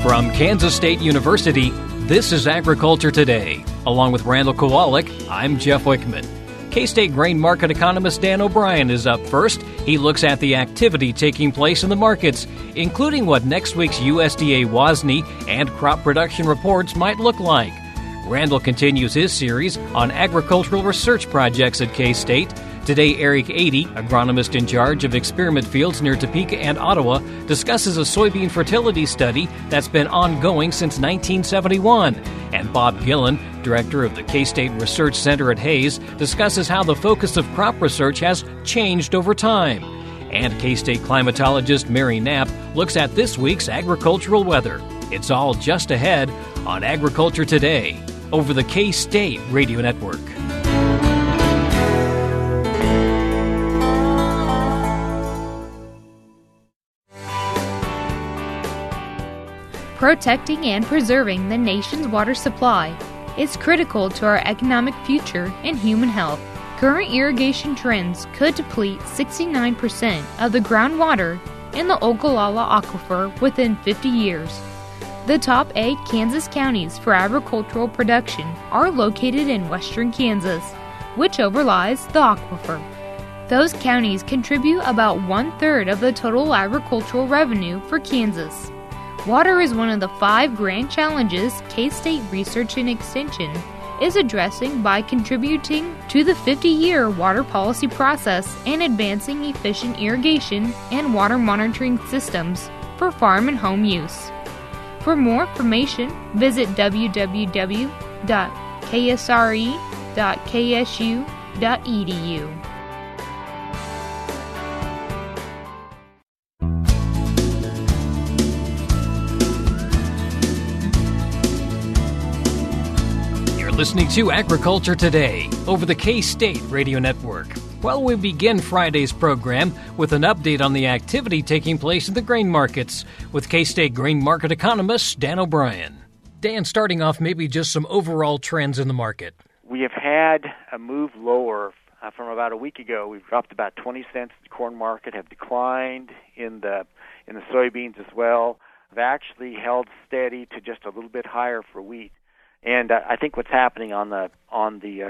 From Kansas State University, this is Agriculture Today. Along with Randall Kowalik, I'm Jeff Wickman. K-State grain market economist Dan O'Brien is up first. He looks at the activity taking place in the markets, including what next week's USDA WASDE and crop production reports might look like. Randall continues his series on agricultural research projects at K-State. Today, Eric Atkinson, agronomist in charge of experiment fields near Topeka and Ottawa, discusses a soybean fertility study that's been ongoing since 1971. And Bob Gillen, director of the K-State Research Center at Hayes, discusses how the focus of crop research has changed over time. And K-State climatologist Mary Knapp looks at this week's agricultural weather. It's all just ahead on Agriculture Today over the K-State Radio Network. Protecting and preserving the nation's water supply is critical to our economic future and human health. Current irrigation trends could deplete 69% of the groundwater in the Ogallala Aquifer within 50 years. The top 8 Kansas counties for agricultural production are located in western Kansas, which overlies the aquifer. Those counties contribute about 1/3 of the total agricultural revenue for Kansas. Water is one of the 5 grand challenges K-State Research and Extension is addressing by contributing to the 50-year water policy process and advancing efficient irrigation and water monitoring systems for farm and home use. For more information, visit www.ksre.ksu.edu. Listening to Agriculture Today over the K-State Radio Network. Well, we begin Friday's program with an update on the activity taking place in the grain markets with K-State grain market economist Dan O'Brien. Dan, starting off, maybe just some overall trends in the market. We have had a move lower from about a week ago. We've dropped about 20 cents. The corn market have declined in the soybeans as well. Have actually held steady to just a little bit higher for wheat. And I think what's happening on the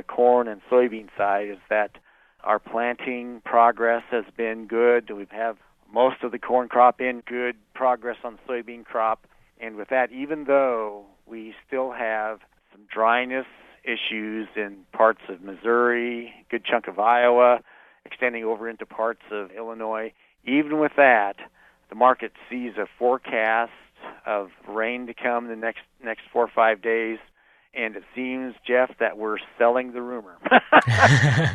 corn and soybean side is that our planting progress has been good. We have most of the corn crop in, good progress on the soybean crop. And with that, even though we still have some dryness issues in parts of Missouri, a good chunk of Iowa, extending over into parts of Illinois, even with that, the market sees a forecast of rain to come in the next 4 or 5 days. And it seems, Jeff, that we're selling the rumor.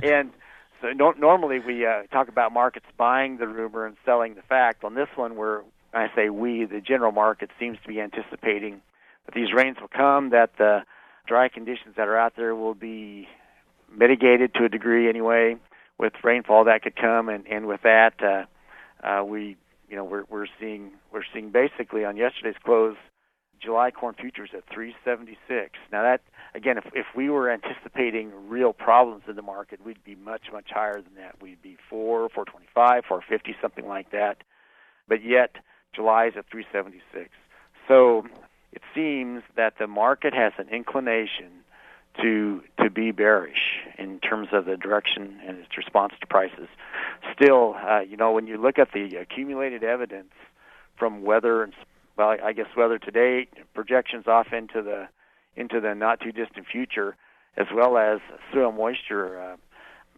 And so normally we talk about markets buying the rumor and selling the fact. On this one, when I say we, the general market seems to be anticipating that these rains will come, that the dry conditions that are out there will be mitigated to a degree anyway with rainfall that could come. And with that, we're seeing basically on yesterday's close, July corn futures at 376. Now that, again, if we were anticipating real problems in the market, we'd be much, much higher than that. We'd be 425, 450, something like that. But yet, July is at 376. So it seems that the market has an inclination to be bearish in terms of the direction and its response to prices. Still, when you look at the accumulated evidence from weather and weather today, projections off into the not too distant future, as well as soil moisture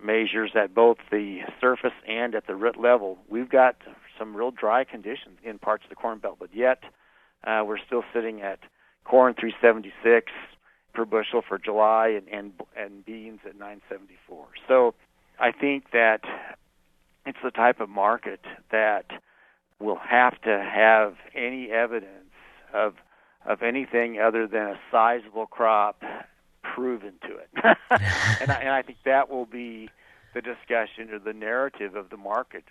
measures at both the surface and at the root level, we've got some real dry conditions in parts of the Corn Belt. But yet, we're still sitting at corn 376 per bushel for July and beans at 974. So I think that it's the type of market that will have to have any evidence of anything other than a sizable crop proven to it. and I think that will be the discussion or the narrative of the market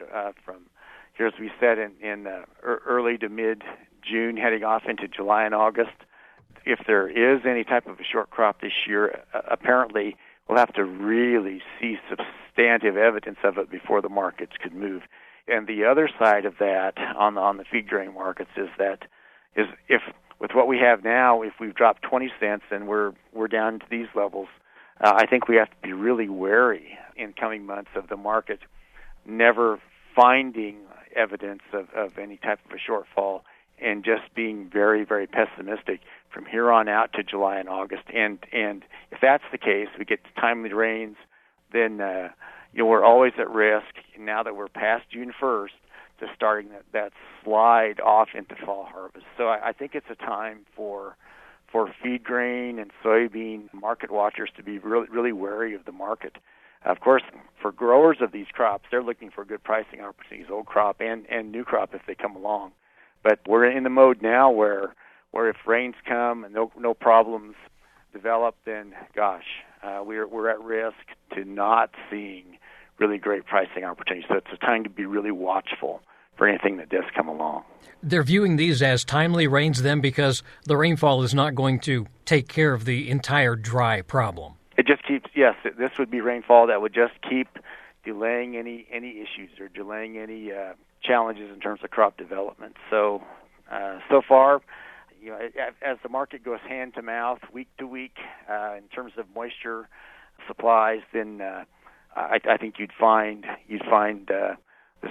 from here, as we said, in early to mid-June, heading off into July and August. If there is any type of a short crop this year, apparently we'll have to really see substantive evidence of it before the markets could move. And the other side of that on the feed grain markets is if with what we have now, if we've dropped 20 cents and we're down to these levels, I think we have to be really wary in coming months of the market never finding evidence of any type of a shortfall and just being very, very pessimistic from here on out to July and August. And if that's the case, we get timely rains, then we're always at risk, now that we're past June 1st, to starting that slide off into fall harvest. So I think it's a time for feed grain and soybean market watchers to be really, really wary of the market. Of course, for growers of these crops, they're looking for good pricing opportunities, old crop and new crop if they come along. But we're in the mode now where if rains come and no problems develop, then we're at risk to not seeing really great pricing opportunities. So it's a time to be really watchful for anything that does come along. They're viewing these as timely rains then because the rainfall is not going to take care of the entire dry problem. It just keeps, yes, this would be rainfall that would just keep delaying any issues or delaying any challenges in terms of crop development. So far, as the market goes hand to mouth, week to week, in terms of moisture supplies, then I think you'd find this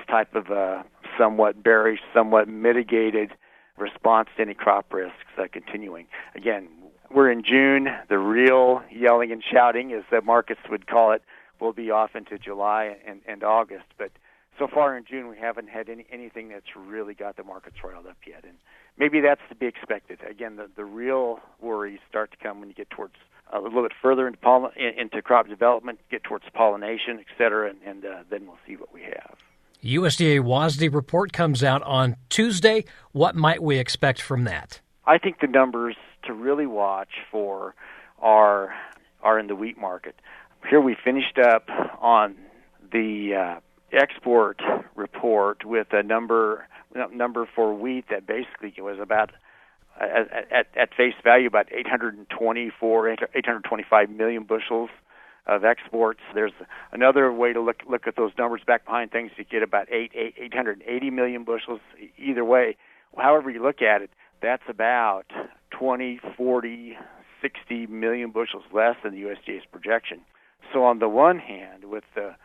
type of somewhat bearish, somewhat mitigated response to any crop risks continuing. Again, we're in June. The real yelling and shouting, as the markets would call it, will be off into July and August. But so far in June, we haven't had anything that's really got the markets riled up yet. And maybe that's to be expected. Again, the real worries start to come when you get towards a little bit further into crop development, get towards pollination, et cetera, and then we'll see what we have. USDA WASDE report comes out on Tuesday. What might we expect from that? I think the numbers to really watch for are in the wheat market. Here we finished up on the export report with a number for wheat that basically was about at face value about 825 million bushels of exports. There's another way to look at those numbers back behind things. You get about 880 million bushels. Either way, however you look at it, that's about 20, 40, 60 million bushels less than the USDA's projection. So on the one hand, with the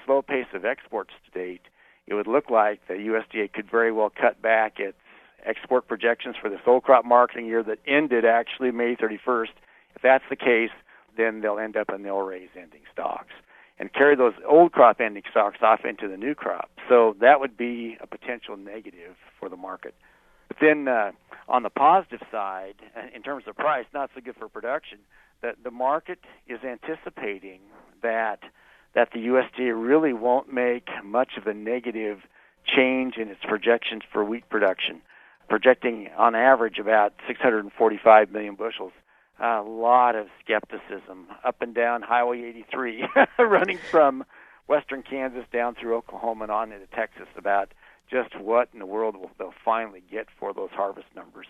slow pace of exports to date, it would look like the USDA could very well cut back its export projections for this old crop marketing year that ended actually May 31st. If that's the case, then they'll end up and they'll raise ending stocks and carry those old crop ending stocks off into the new crop. So that would be a potential negative for the market. But then on the positive side, in terms of price, not so good for production, that the market is anticipating that the USDA really won't make much of a negative change in its projections for wheat production, projecting on average about 645 million bushels. A lot of skepticism up and down Highway 83, running from western Kansas down through Oklahoma and on into Texas about just what in the world they'll finally get for those harvest numbers.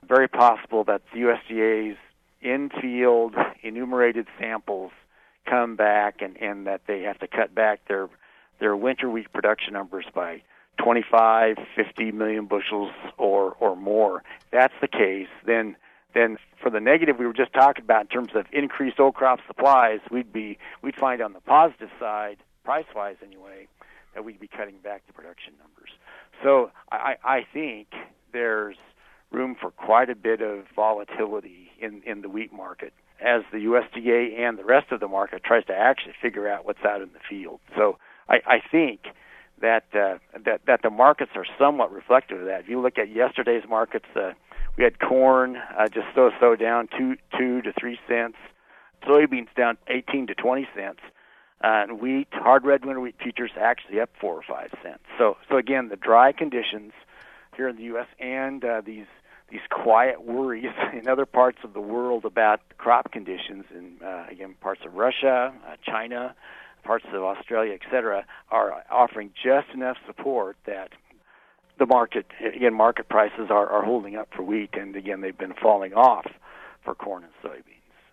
Very possible that the USDA's in-field enumerated samples come back and that they have to cut back their winter wheat production numbers by 25, 50 million bushels or more. If that's the case, then for the negative we were just talking about in terms of increased old crop supplies, we'd find on the positive side, price-wise anyway, that we'd be cutting back the production numbers. So I think there's room for quite a bit of volatility in the wheat market as the USDA and the rest of the market tries to actually figure out what's out in the field. So I think that the markets are somewhat reflective of that. If you look at yesterday's markets, we had corn just so down 2 to 3 cents, soybeans down 18 to 20 cents, and wheat, hard red winter wheat futures actually up 4 or 5 cents. So again, the dry conditions here in the U.S. and these quiet worries in other parts of the world about crop conditions, and again, parts of Russia, China, parts of Australia, et cetera, are offering just enough support that the market prices are holding up for wheat, and again, they've been falling off for corn and soybeans.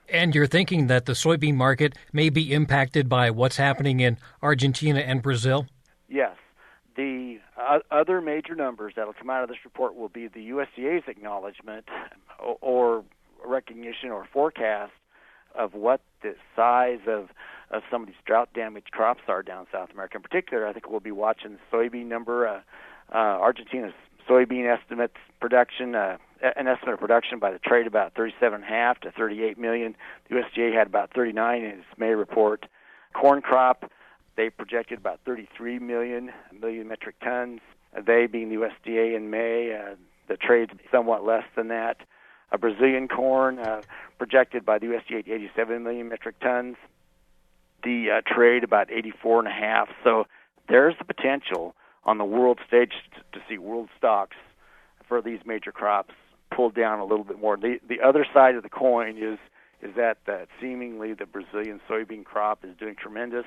And you're thinking that the soybean market may be impacted by what's happening in Argentina and Brazil? Yes. The other major numbers that will come out of this report will be the USDA's acknowledgement or recognition or forecast of what the size of some of these drought-damaged crops are down South America. In particular, I think we'll be watching the soybean number. Argentina's soybean estimates production, an estimate of production by the trade about 37.5 to 38 million. The USDA had about 39 in its May report. Corn crop, they projected about 33 million metric tons. They being the USDA in May, the trade's somewhat less than that. Brazilian corn projected by the USDA at 87 million metric tons. The trade about 84.5. So there's the potential on the world stage to see world stocks for these major crops pulled down a little bit more. The other side of the coin is that seemingly the Brazilian soybean crop is doing tremendous,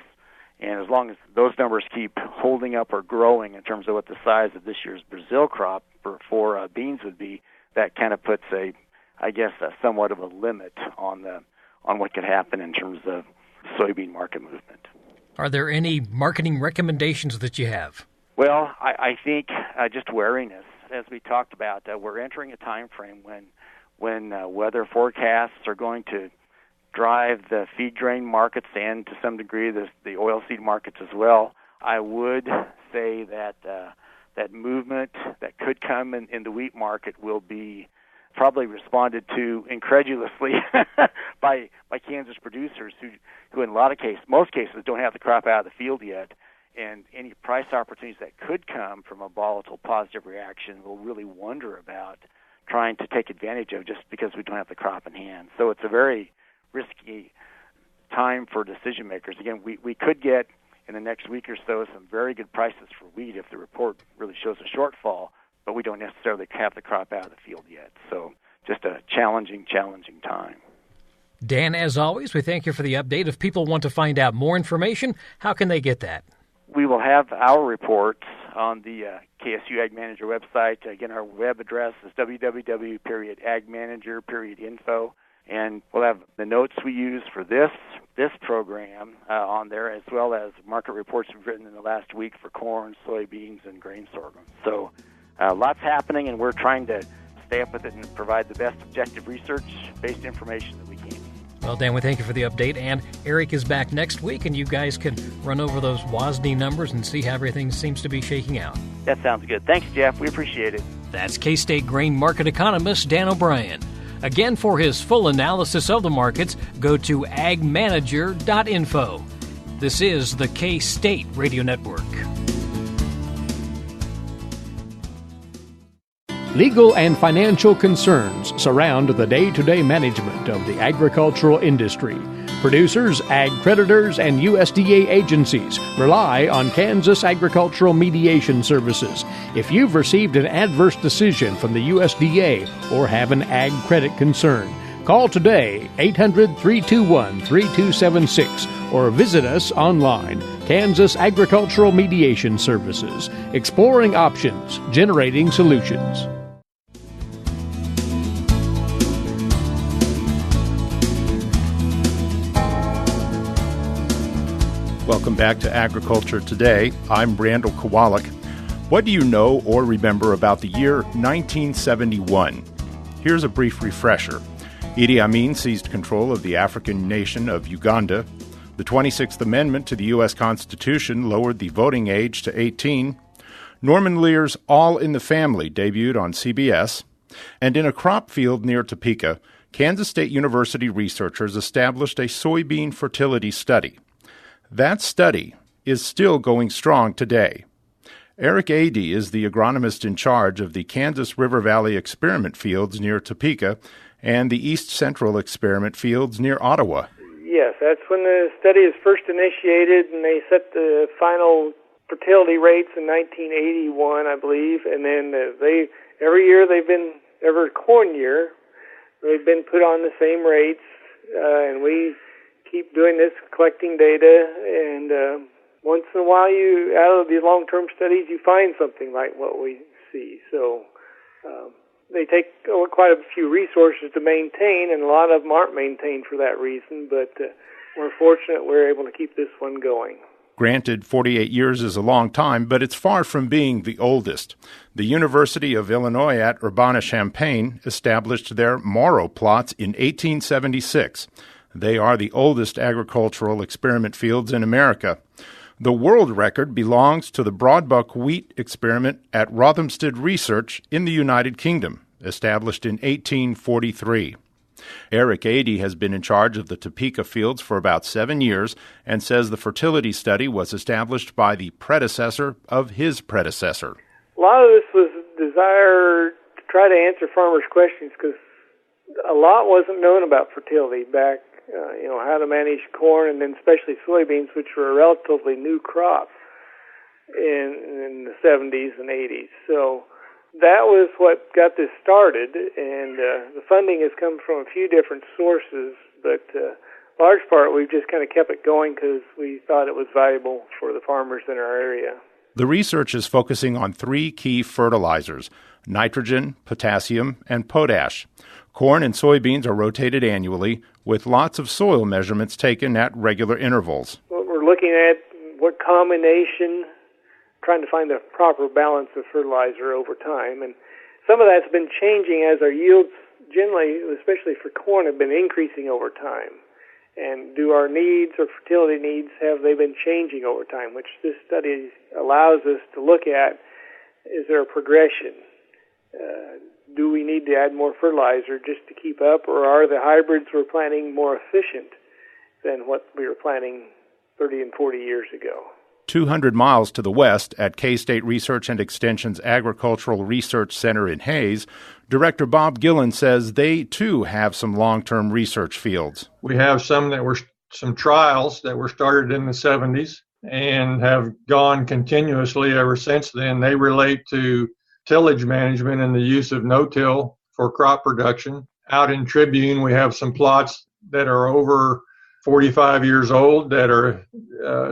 and as long as those numbers keep holding up or growing in terms of what the size of this year's Brazil crop for beans would be, that kind of puts somewhat of a limit on what could happen in terms of soybean market movement. Are there any marketing recommendations that you have? Well, I think just wariness. As we talked about, we're entering a time frame when weather forecasts are going to drive the feed grain markets and to some degree the oilseed markets as well. I would say that that movement that could come in the wheat market will be probably responded to incredulously by Kansas producers who in most cases don't have the crop out of the field yet. And any price opportunities that could come from a volatile positive reaction we'll really wonder about trying to take advantage of just because we don't have the crop in hand. So it's a very risky time for decision makers. Again, we could get in the next week or so some very good prices for wheat if the report really shows a shortfall, but we don't necessarily have the crop out of the field yet. So just a challenging time. Dan, as always, we thank you for the update. If people want to find out more information, how can they get that? We will have our reports on the KSU Ag Manager website. Again, our web address is www.agmanager.info, and we'll have the notes we use for this program on there, as well as market reports we've written in the last week for corn, soybeans, and grain sorghum. So lots happening, and we're trying to stay up with it and provide the best objective research-based information that we can. Well, Dan, we thank you for the update, and Eric is back next week, and you guys can run over those WASDE numbers and see how everything seems to be shaking out. That sounds good. Thanks, Jeff. We appreciate it. That's K-State grain market economist Dan O'Brien. Again, for his full analysis of the markets, go to agmanager.info. This is the K-State Radio Network. Legal and financial concerns surround the day-to-day management of the agricultural industry. Producers, ag creditors, and USDA agencies rely on Kansas Agricultural Mediation Services. If you've received an adverse decision from the USDA or have an ag credit concern, call today 800-321-3276 or visit us online. Kansas Agricultural Mediation Services, exploring options, generating solutions. Welcome back to Agriculture Today. I'm Randall Kowalik. What do you know or remember about the year 1971? Here's a brief refresher. Idi Amin seized control of the African nation of Uganda. The 26th Amendment to the U.S. Constitution lowered the voting age to 18. Norman Lear's All in the Family debuted on CBS. And in a crop field near Topeka, Kansas State University researchers established a soybean fertility study. That study is still going strong today. Eric Atkinson is the agronomist in charge of the Kansas River Valley experiment fields near Topeka and the East Central experiment fields near Ottawa. Yes, that's when the study is first initiated, and they set the final fertility rates in 1981, I believe, and then every corn year, they've been put on the same rates, and we keep doing this, collecting data, and once in a while, out of these long-term studies, you find something like what we see. So they take quite a few resources to maintain, and a lot of them aren't maintained for that reason, but we're fortunate we're able to keep this one going. Granted, 48 years is a long time, but it's far from being the oldest. The University of Illinois at Urbana-Champaign established their Morrow plots in 1876. They are the oldest agricultural experiment fields in America. The world record belongs to the broadbuck wheat experiment at Rothamsted Research in the United Kingdom, established in 1843. Eric Atkinson has been in charge of the Topeka fields for about 7 years and says the fertility study was established by the predecessor of his predecessor. A lot of this was a desire to try to answer farmers' questions because a lot wasn't known about fertility back, how to manage corn and then especially soybeans, which were a relatively new crop in the 70s and 80s. So that was what got this started, and the funding has come from a few different sources, but large part we've just kind of kept it going because we thought it was valuable for the farmers in our area. The research is focusing on 3 key fertilizers: nitrogen, potassium, and potash. Corn and soybeans are rotated annually, with lots of soil measurements taken at regular intervals. What we're looking at, what combination, trying to find the proper balance of fertilizer over time. And some of that's been changing as our yields generally, especially for corn, have been increasing over time. And do our needs or fertility needs, have they been changing over time, which this study allows us to look at. Is there a progression? Do we need to add more fertilizer just to keep up, or are the hybrids we're planting more efficient than what we were planting 30 and 40 years ago? 200 miles to the west at K-State Research and Extension's Agricultural Research Center in Hays, Director Bob Gillen says they, too, have some long-term research fields. We have some trials that were started in the 70s and have gone continuously ever since then. They relate to tillage management and the use of no-till for crop production. Out in Tribune, we have some plots that are over 45 years old that are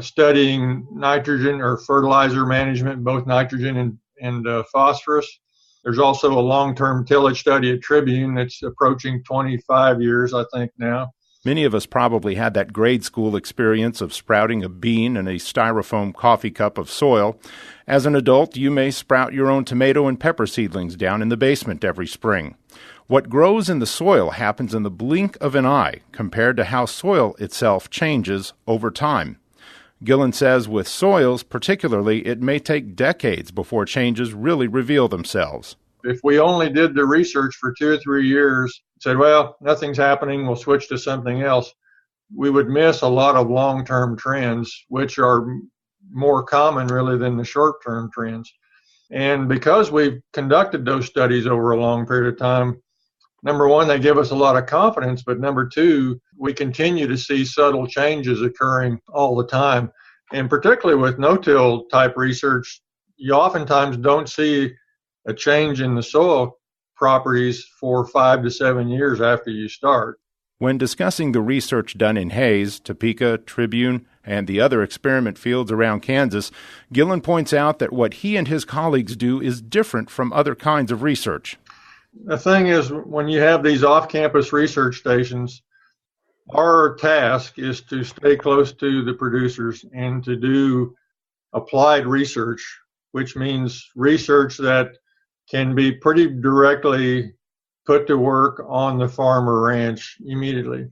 studying nitrogen or fertilizer management, both nitrogen and phosphorus. There's also a long-term tillage study at Tribune that's approaching 25 years, I think, now. Many of us probably had that grade school experience of sprouting a bean in a styrofoam coffee cup of soil. As an adult, you may sprout your own tomato and pepper seedlings down in the basement every spring. What grows in the soil happens in the blink of an eye compared to how soil itself changes over time. Gillen says with soils particularly, it may take decades before changes really reveal themselves. If we only did the research for 2 or 3 years, said, well, nothing's happening, we'll switch to something else, we would miss a lot of long-term trends, which are more common really than the short-term trends. And because we've conducted those studies over a long period of time, number one, they give us a lot of confidence, but number two, we continue to see subtle changes occurring all the time. And particularly with no-till type research, you oftentimes don't see a change in the soil properties for 5 to 7 years after you start. When discussing the research done in Hays, Topeka, Tribune, and the other experiment fields around Kansas, Gillen points out that what he and his colleagues do is different from other kinds of research. The thing is, when you have these off-campus research stations, our task is to stay close to the producers and to do applied research, which means research that can be pretty directly put to work on the farm or ranch immediately.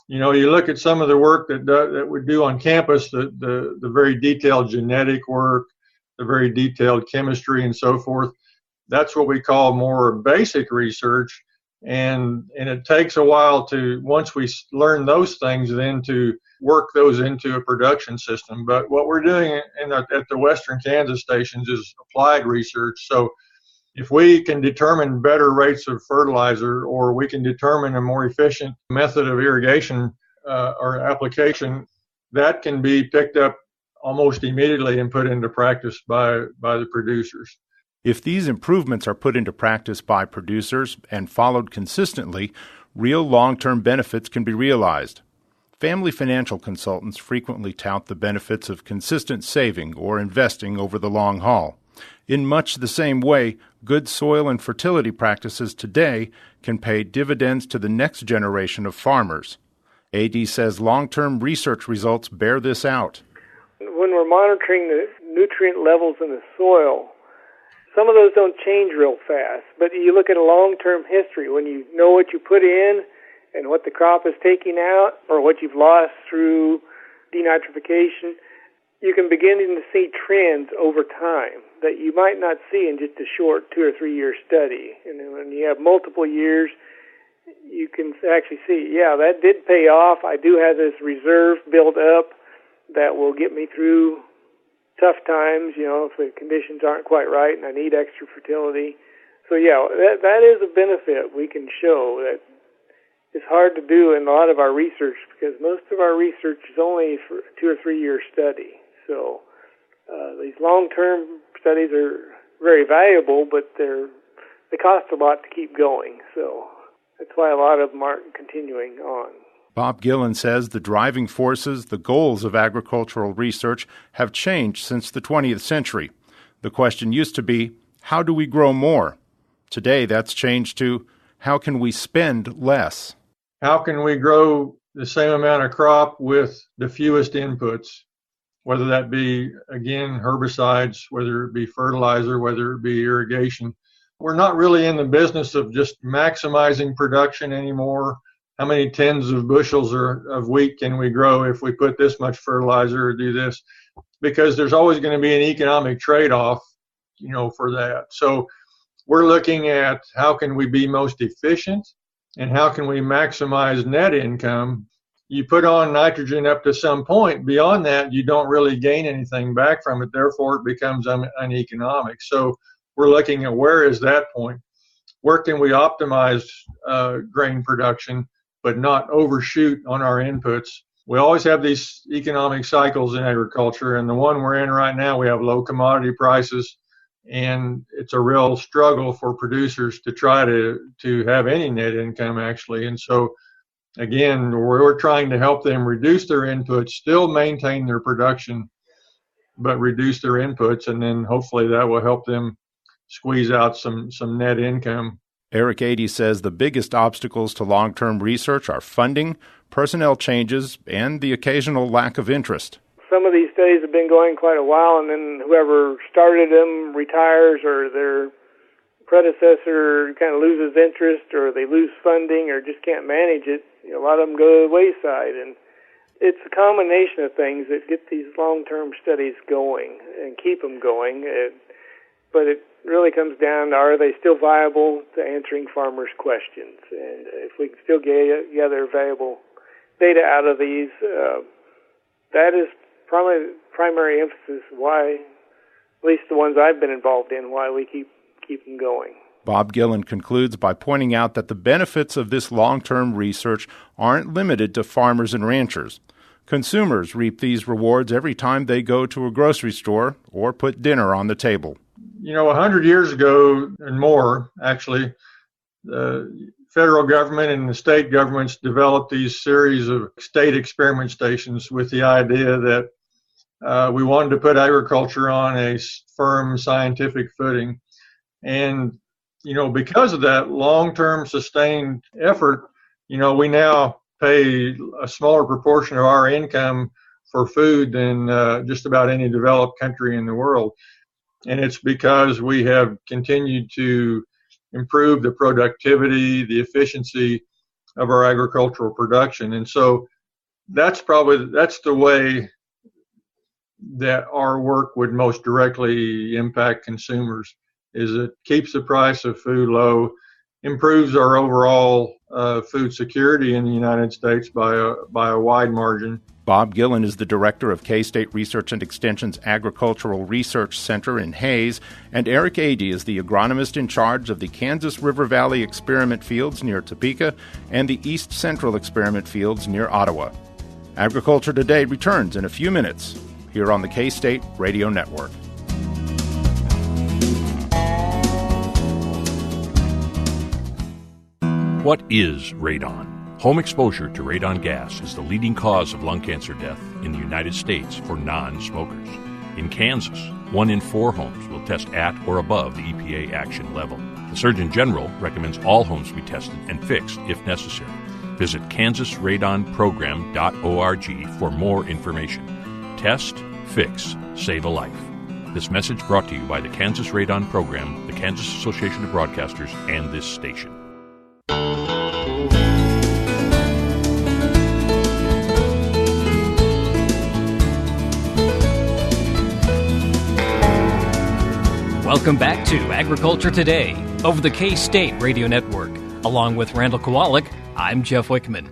You know, you look at some of the work that we do on campus, the very detailed genetic work, the very detailed chemistry and so forth. That's what we call more basic research. And it takes a while to, once we learn those things, then to work those into a production system. But what we're doing at the Western Kansas stations is applied research. So if we can determine better rates of fertilizer, or we can determine a more efficient method of irrigation or application, that can be picked up almost immediately and put into practice by the producers. If these improvements are put into practice by producers and followed consistently, real long-term benefits can be realized. Family financial consultants frequently tout the benefits of consistent saving or investing over the long haul. In much the same way, good soil and fertility practices today can pay dividends to the next generation of farmers. Adee says long-term research results bear this out. When we're monitoring the nutrient levels in the soil, some of those don't change real fast, but you look at a long-term history when you know what you put in and what the crop is taking out or what you've lost through denitrification, you can begin to see trends over time that you might not see in just a short 2 or 3 year study. And then when you have multiple years, you can actually see, yeah, that did pay off. I do have this reserve built up that will get me through tough times, if the conditions aren't quite right and I need extra fertility. So, yeah, that is a benefit we can show that it's hard to do in a lot of our research because most of our research is only for a 2 or 3 year study. So these long-term studies are very valuable, but they cost a lot to keep going. So that's why a lot of them aren't continuing on. Bob Gillen says the driving forces, the goals of agricultural research have changed since the 20th century. The question used to be, how do we grow more? Today, that's changed to, how can we spend less? How can we grow the same amount of crop with the fewest inputs, whether that be, again, herbicides, whether it be fertilizer, whether it be irrigation. We're not really in the business of just maximizing production anymore. How many tens of bushels of wheat can we grow if we put this much fertilizer or do this? Because there's always going to be an economic trade-off, for that. So we're looking at how can we be most efficient and how can we maximize net income. You put on nitrogen up to some point. Beyond that, you don't really gain anything back from it. Therefore, it becomes uneconomic. So we're looking at where is that point? Where can we optimize grain production but not overshoot on our inputs? We always have these economic cycles in agriculture, and the one we're in right now, we have low commodity prices, and it's a real struggle for producers to try to have any net income, actually. And so, again, we're trying to help them reduce their inputs, still maintain their production, but reduce their inputs, and then hopefully that will help them squeeze out some net income. Eric Atkinson says the biggest obstacles to long-term research are funding, personnel changes, and the occasional lack of interest. Some of these studies have been going quite a while, and then whoever started them retires or their predecessor kind of loses interest or they lose funding or just can't manage it. A lot of them go to the wayside, and it's a combination of things that get these long-term studies going and keep them going. But it really comes down to, are they still viable to answering farmers' questions? And if we can still gather valuable data out of these, that is probably primary emphasis why, at least the ones I've been involved in, why we keep them going. Bob Gillen concludes by pointing out that the benefits of this long-term research aren't limited to farmers and ranchers. Consumers reap these rewards every time they go to a grocery store or put dinner on the table. 100 years ago and more, actually, the federal government and the state governments developed these series of state experiment stations with the idea that we wanted to put agriculture on a firm scientific footing. And, because of that long-term sustained effort, we now pay a smaller proportion of our income for food than just about any developed country in the world. And it's because we have continued to improve the productivity, the efficiency of our agricultural production. And so that's the way that our work would most directly impact consumers, is it keeps the price of food low, improves our overall food security in the United States by a wide margin. Bob Gillen is the director of K-State Research and Extension's Agricultural Research Center in Hays, and Eric Adee is the agronomist in charge of the Kansas River Valley Experiment Fields near Topeka and the East Central Experiment Fields near Ottawa. Agriculture Today returns in a few minutes here on the K-State Radio Network. What is radon? Home exposure to radon gas is the leading cause of lung cancer death in the United States for non-smokers. In Kansas, 1 in 4 homes will test at or above the EPA action level. The Surgeon General recommends all homes be tested and fixed if necessary. Visit kansasradonprogram.org for more information. Test, Fix, save a life. This message brought to you by the Kansas Radon Program, the Kansas Association of Broadcasters, and this station. Welcome back to Agriculture Today over the K-State Radio Network. Along with Randall Kowalik, I'm Jeff Wickman.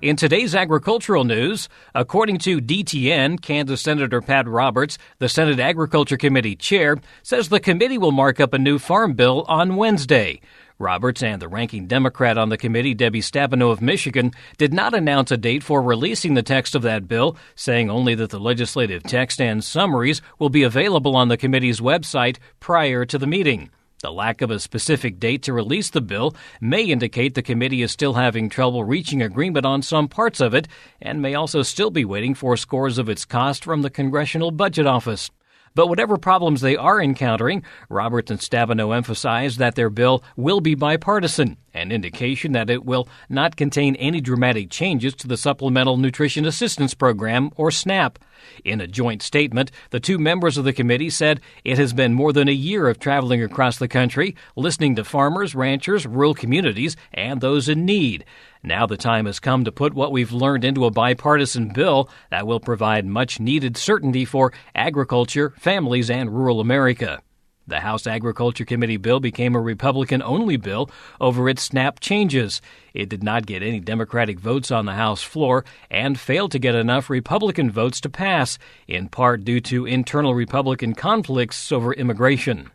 In today's agricultural news, according to DTN, Kansas Senator Pat Roberts, the Senate Agriculture Committee chair, says the committee will mark up a new farm bill on Wednesday. Roberts and the ranking Democrat on the committee, Debbie Stabenow of Michigan, did not announce a date for releasing the text of that bill, saying only that the legislative text and summaries will be available on the committee's website prior to the meeting. The lack of a specific date to release the bill may indicate the committee is still having trouble reaching agreement on some parts of it and may also still be waiting for scores of its cost from the Congressional Budget Office. But whatever problems they are encountering, Roberts and Stabenow emphasize that their bill will be bipartisan, an indication that it will not contain any dramatic changes to the Supplemental Nutrition Assistance Program, or SNAP. In a joint statement, the two members of the committee said it has been more than a year of traveling across the country, listening to farmers, ranchers, rural communities, and those in need. Now the time has come to put what we've learned into a bipartisan bill that will provide much-needed certainty for agriculture, families, and rural America. The House Agriculture Committee bill became a Republican-only bill over its SNAP changes. It did not get any Democratic votes on the House floor and failed to get enough Republican votes to pass, in part due to internal Republican conflicts over immigration.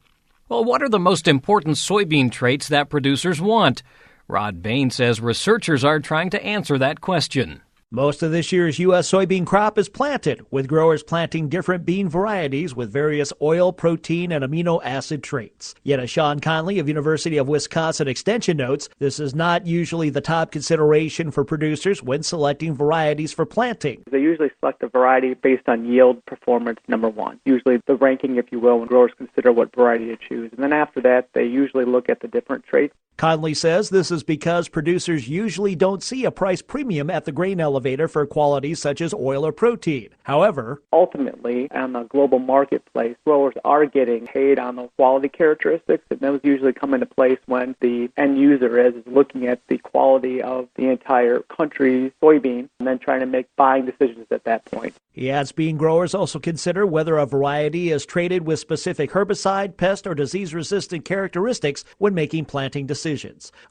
Well, what are the most important soybean traits that producers want? Rod Bain says researchers are trying to answer that question. Most of this year's U.S. soybean crop is planted, with growers planting different bean varieties with various oil, protein, and amino acid traits. Yet, as Sean Conley of University of Wisconsin Extension notes, this is not usually the top consideration for producers when selecting varieties for planting. They usually select a variety based on yield performance, number one. Usually the ranking, if you will, when growers consider what variety to choose. And then after that, they usually look at the different traits. Conley says this is because producers usually don't see a price premium at the grain elevator for qualities such as oil or protein. However, ultimately, on the global marketplace, growers are getting paid on the quality characteristics, and those usually come into place when the end user is looking at the quality of the entire country's soybean and then trying to make buying decisions at that point. He adds bean growers also consider whether a variety is traded with specific herbicide, pest, or disease-resistant characteristics when making planting decisions.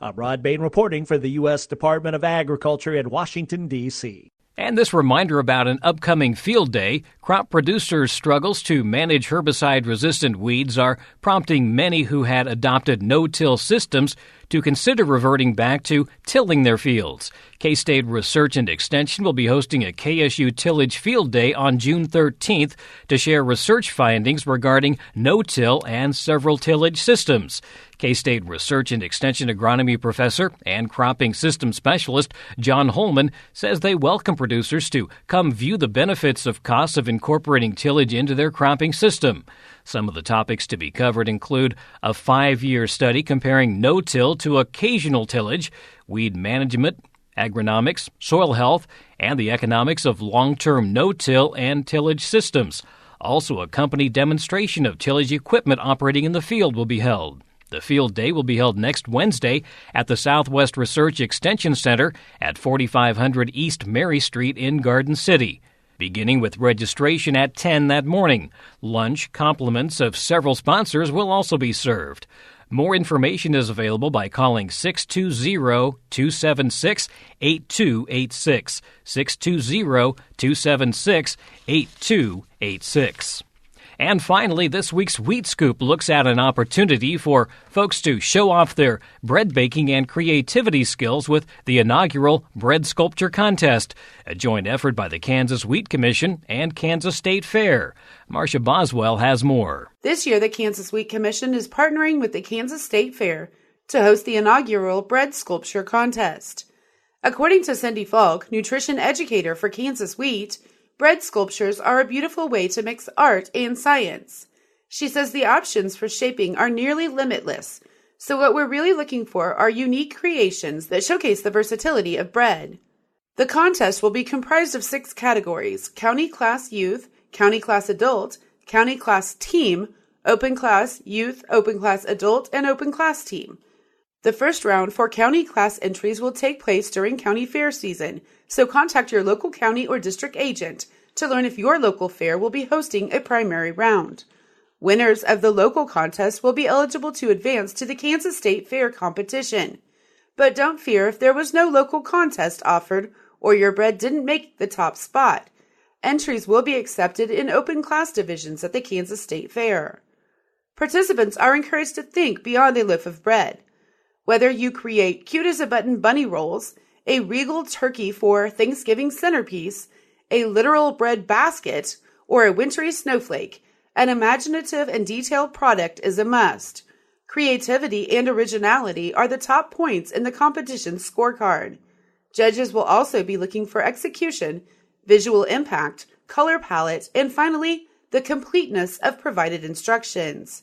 I'm Rod Bain reporting for the U.S. Department of Agriculture in Washington, D.C. And this reminder about an upcoming field day, crop producers' struggles to manage herbicide-resistant weeds are prompting many who had adopted no-till systems to consider reverting back to tilling their fields. K-State Research and Extension will be hosting a KSU Tillage Field Day on June 13th to share research findings regarding no-till and several tillage systems. K-State Research and Extension agronomy professor and cropping system specialist John Holman says they welcome producers to come view the benefits of costs of incorporating tillage into their cropping system. Some of the topics to be covered include a 5-year study comparing no-till to occasional tillage, weed management, agronomics, soil health, and the economics of long-term no-till and tillage systems. Also, a company demonstration of tillage equipment operating in the field will be held. The field day will be held next Wednesday at the Southwest Research Extension Center at 4500 East Mary Street in Garden City. Beginning with registration at 10 that morning. Lunch, compliments of several sponsors will also be served. More information is available by calling 620-276-8286, 620-276-8286. And finally, this week's Wheat Scoop looks at an opportunity for folks to show off their bread baking and creativity skills with the inaugural Bread Sculpture Contest, a joint effort by the Kansas Wheat Commission and Kansas State Fair. Marsha Boswell has more. This year, the Kansas Wheat Commission is partnering with the Kansas State Fair to host the inaugural Bread Sculpture Contest. According to Cindy Falk, nutrition educator for Kansas Wheat, bread sculptures are a beautiful way to mix art and science. She says the options for shaping are nearly limitless, so what we're really looking for are unique creations that showcase the versatility of bread. The contest will be comprised of 6 categories: County Class Youth, county class adult, county class team, open class youth, open class adult, and open class team. The first round for county class entries will take place during county fair season, so contact your local county or district agent to learn if your local fair will be hosting a primary round. Winners of the local contest will be eligible to advance to the Kansas State Fair competition. But don't fear if there was no local contest offered or your bred didn't make the top spot. Entries will be accepted in open class divisions at the Kansas State Fair. Participants are encouraged to think beyond a loaf of bread. Whether you create cute-as-a-button bunny rolls, a regal turkey for Thanksgiving centerpiece, a literal bread basket, or a wintry snowflake, an imaginative and detailed product is a must. Creativity and originality are the top points in the competition's scorecard. Judges will also be looking for execution, visual impact, color palette, and finally, the completeness of provided instructions.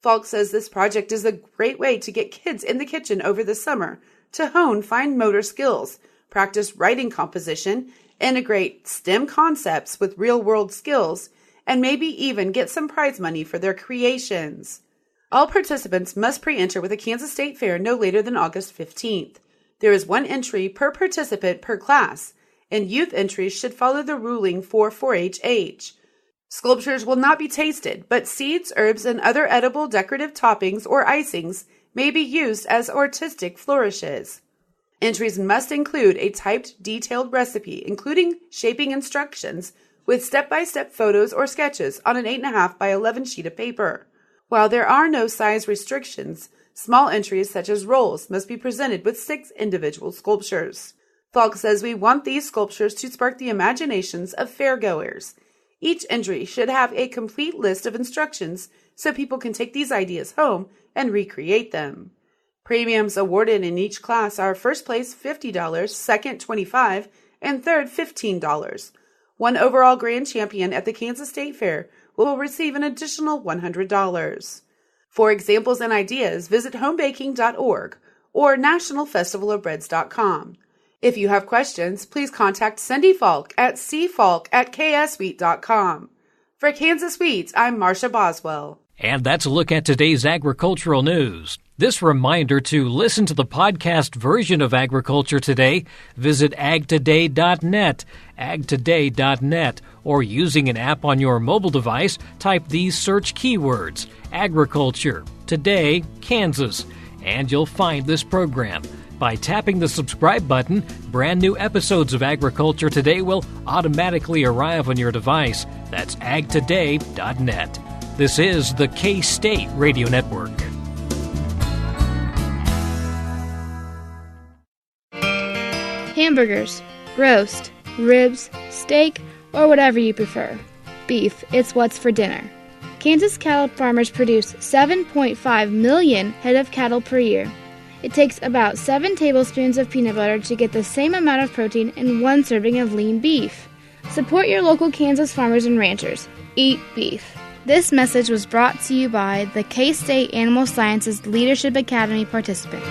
Falk says this project is a great way to get kids in the kitchen over the summer to hone fine motor skills, practice writing composition, integrate STEM concepts with real-world skills, and maybe even get some prize money for their creations. All participants must pre-enter with the Kansas State Fair no later than August 15th. There is 1 entry per participant per class, and youth entries should follow the ruling for 4-H age. Sculptures will not be tasted, but seeds, herbs, and other edible decorative toppings or icings may be used as artistic flourishes. Entries must include a typed, detailed recipe, including shaping instructions, with step-by-step photos or sketches on an 8.5 by 11 sheet of paper. While there are no size restrictions, small entries such as rolls must be presented with 6 individual sculptures. Falk says we want these sculptures to spark the imaginations of fairgoers. Each entry should have a complete list of instructions so people can take these ideas home and recreate them. Premiums awarded in each class are first place $50, second $25, and third $15. One overall grand champion at the Kansas State Fair will receive an additional $100. For examples and ideas, visit homebaking.org or nationalfestivalofbreads.com. If you have questions, please contact Cindy Falk at cfalk@kswheat.com. For Kansas Wheat, I'm Marsha Boswell. And that's a look at today's agricultural news. This reminder to listen to the podcast version of Agriculture Today, visit agtoday.net, agtoday.net, or using an app on your mobile device, type these search keywords, Agriculture, Today, Kansas, and you'll find this program. By tapping the subscribe button, brand new episodes of Agriculture Today will automatically arrive on your device. That's agtoday.net. This is the K-State Radio Network. Hamburgers, roast, ribs, steak, or whatever you prefer. Beef, it's what's for dinner. Kansas cattle farmers produce 7.5 million head of cattle per year. It takes about 7 tablespoons of peanut butter to get the same amount of protein in 1 serving of lean beef. Support your local Kansas farmers and ranchers. Eat beef. This message was brought to you by the K-State Animal Sciences Leadership Academy participants.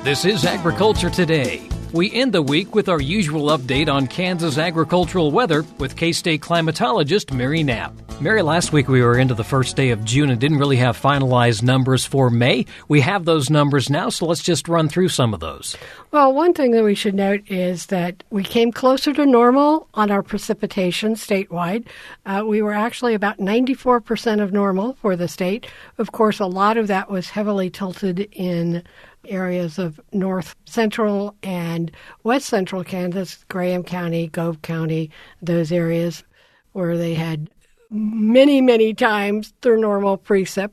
This is Agriculture Today. We end the week with our usual update on Kansas agricultural weather with K-State climatologist Mary Knapp. Mary, last week we were into the first day of June and didn't really have finalized numbers for May. We have those numbers now, so let's just run through some of those. Well, one thing that we should note is that we came closer to normal on our precipitation statewide. We were actually about 94% of normal for the state. Of course, a lot of that was heavily tilted in areas of north central and west central Kansas, Graham County, Gove County, those areas where they had many, many times their normal precip.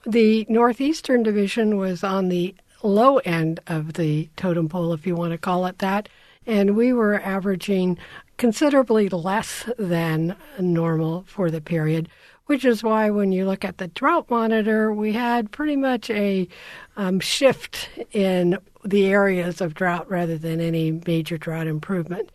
The northeastern division was on the low end of the totem pole, if you want to call it that, and we were averaging considerably less than normal for the period, which is why when you look at the drought monitor, we had pretty much a shift in the areas of drought rather than any major drought improvement.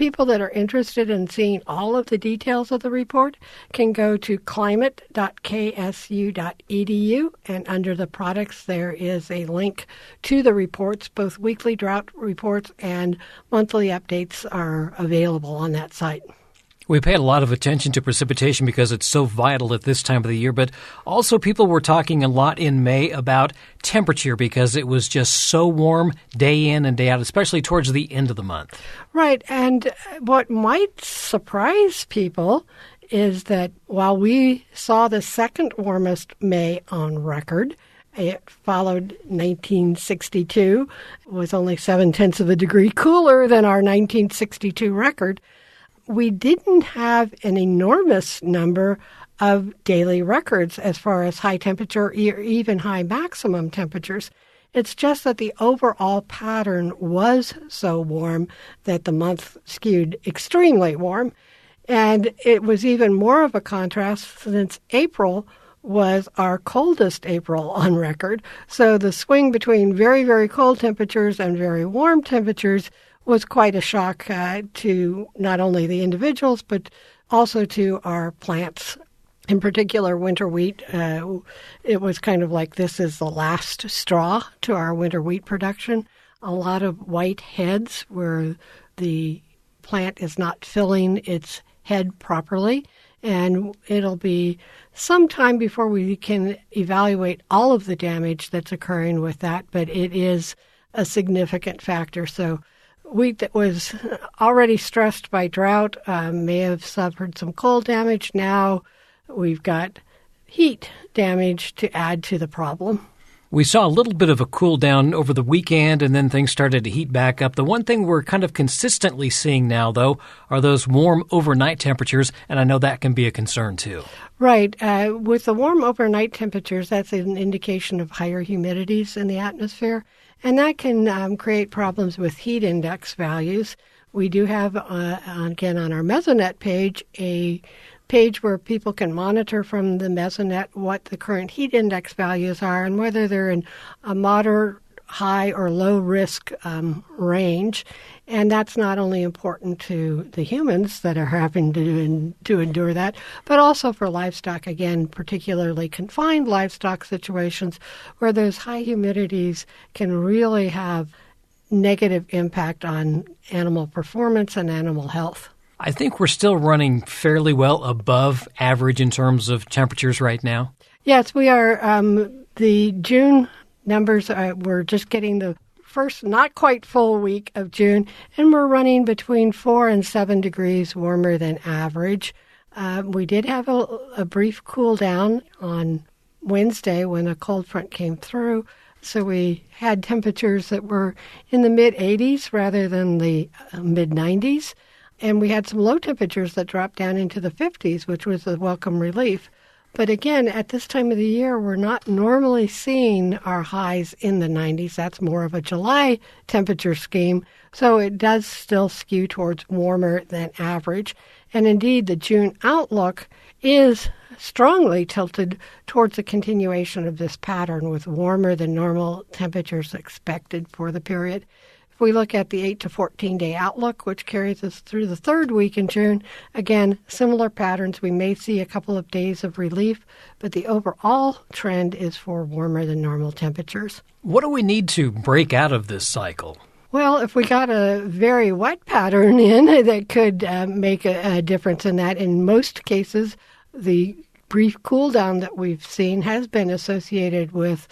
people that are interested in seeing all of the details of the report can go to climate.ksu.edu, and under the products there is a link to the reports. Both weekly drought reports and monthly updates are available on that site. We paid a lot of attention to precipitation because it's so vital at this time of the year, but also people were talking a lot in May about temperature because it was just so warm day in and day out, especially towards the end of the month. Right, and what might surprise people is that while we saw the second warmest May on record, it followed 1962, was only 0.7 of a degree cooler than our 1962 record. We didn't have an enormous number of daily records as far as high temperature or even high maximum temperatures. It's just that the overall pattern was so warm that the month skewed extremely warm. And it was even more of a contrast since April was our coldest April on record. So the swing between very, very cold temperatures and very warm temperatures was quite a shock to not only the individuals, but also to our plants. In particular, winter wheat, it was kind of like this is the last straw to our winter wheat production. A lot of white heads where the plant is not filling its head properly, and it'll be some time before we can evaluate all of the damage that's occurring with that, but it is a significant factor. So wheat that was already stressed by drought may have suffered some cold damage. Now we've got heat damage to add to the problem. We saw a little bit of a cool down over the weekend, and then things started to heat back up. The one thing we're kind of consistently seeing now, though, are those warm overnight temperatures, and I know that can be a concern, too. Right. With the warm overnight temperatures, that's an indication of higher humidities in the atmosphere, and that can create problems with heat index values. We do have, again, on our Mesonet page, a page where people can monitor from the Mesonet what the current heat index values are and whether they're in a moderate, high, or low risk range. And that's not only important to the humans that are having to endure that, but also for livestock, again, particularly confined livestock situations where those high humidities can really have negative impact on animal performance and animal health. I think we're still running fairly well above average in terms of temperatures right now. Yes, we are. The June numbers, we're just getting the first not quite full week of June, and we're running between 4 and 7 degrees warmer than average. We did have a brief cool down on Wednesday when a cold front came through. So we had temperatures that were in the mid-80s rather than the mid-90s. And we had some low temperatures that dropped down into the 50s, which was a welcome relief. But again, at this time of the year, we're not normally seeing our highs in the 90s. That's more of a July temperature scheme. So it does still skew towards warmer than average. And indeed, the June outlook is strongly tilted towards a continuation of this pattern with warmer than normal temperatures expected for the period. We look at the 8 to 14-day outlook, which carries us through the third week in June. Again, similar patterns. We may see a couple of days of relief, but the overall trend is for warmer than normal temperatures. What do we need to break out of this cycle? Well, if we got a very wet pattern in, that could make a difference in that. In most cases, the brief cool down that we've seen has been associated with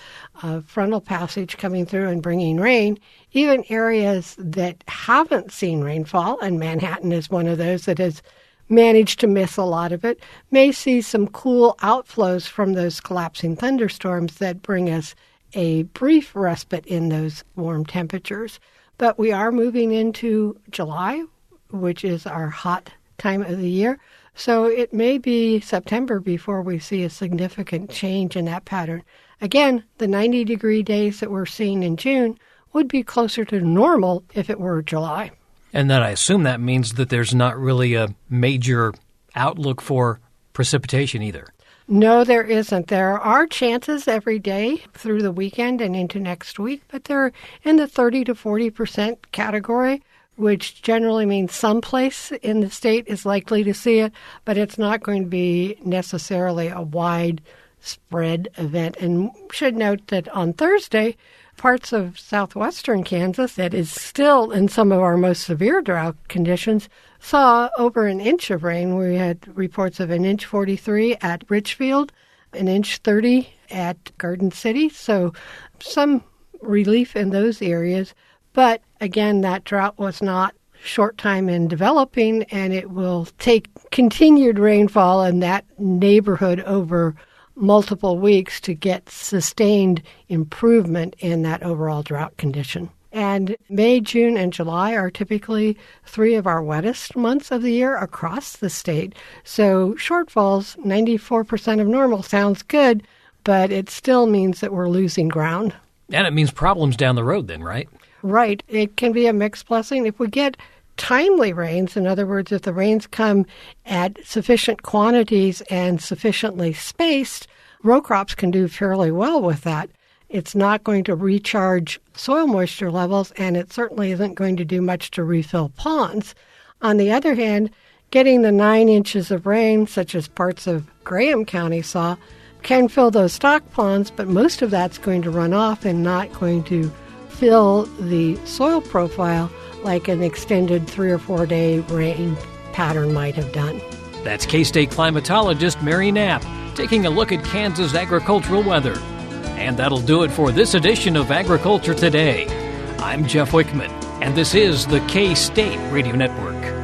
frontal passage coming through and bringing rain. Even areas that haven't seen rainfall, and Manhattan is one of those that has managed to miss a lot of it, may see some cool outflows from those collapsing thunderstorms that bring us a brief respite in those warm temperatures. But we are moving into July, which is our hot time of the year. So it may be September before we see a significant change in that pattern. Again, the 90-degree days that we're seeing in June would be closer to normal if it were July. And then I assume that means that there's not really a major outlook for precipitation either. No, there isn't. There are chances every day through the weekend and into next week, but they're in the 30 to 40% category which generally means someplace in the state is likely to see it, but it's not going to be necessarily a widespread event. And should note that on Thursday, parts of southwestern Kansas that is still in some of our most severe drought conditions saw over an inch of rain. We had reports of an inch 43 at Richfield, an inch 30 at Garden City. So some relief in those areas. But again, that drought was not short time in developing, and it will take continued rainfall in that neighborhood over multiple weeks to get sustained improvement in that overall drought condition. And May, June, and July are typically 3 of our wettest months of the year across the state. So shortfalls, 94% of normal sounds good, but it still means that we're losing ground. And it means problems down the road then, right? Right. It can be a mixed blessing. If we get timely rains, in other words, if the rains come at sufficient quantities and sufficiently spaced, row crops can do fairly well with that. It's not going to recharge soil moisture levels, and it certainly isn't going to do much to refill ponds. On the other hand, getting the 9 inches of rain, such as parts of Graham County saw, can fill those stock ponds, but most of that's going to run off and not going to fill the soil profile like an extended 3 or 4 day rain pattern might have done. That's K-State climatologist Mary Knapp taking a look at Kansas agricultural weather. And that'll do it for this edition of Agriculture Today. I'm Jeff Wickman, and this is the K-State Radio Network.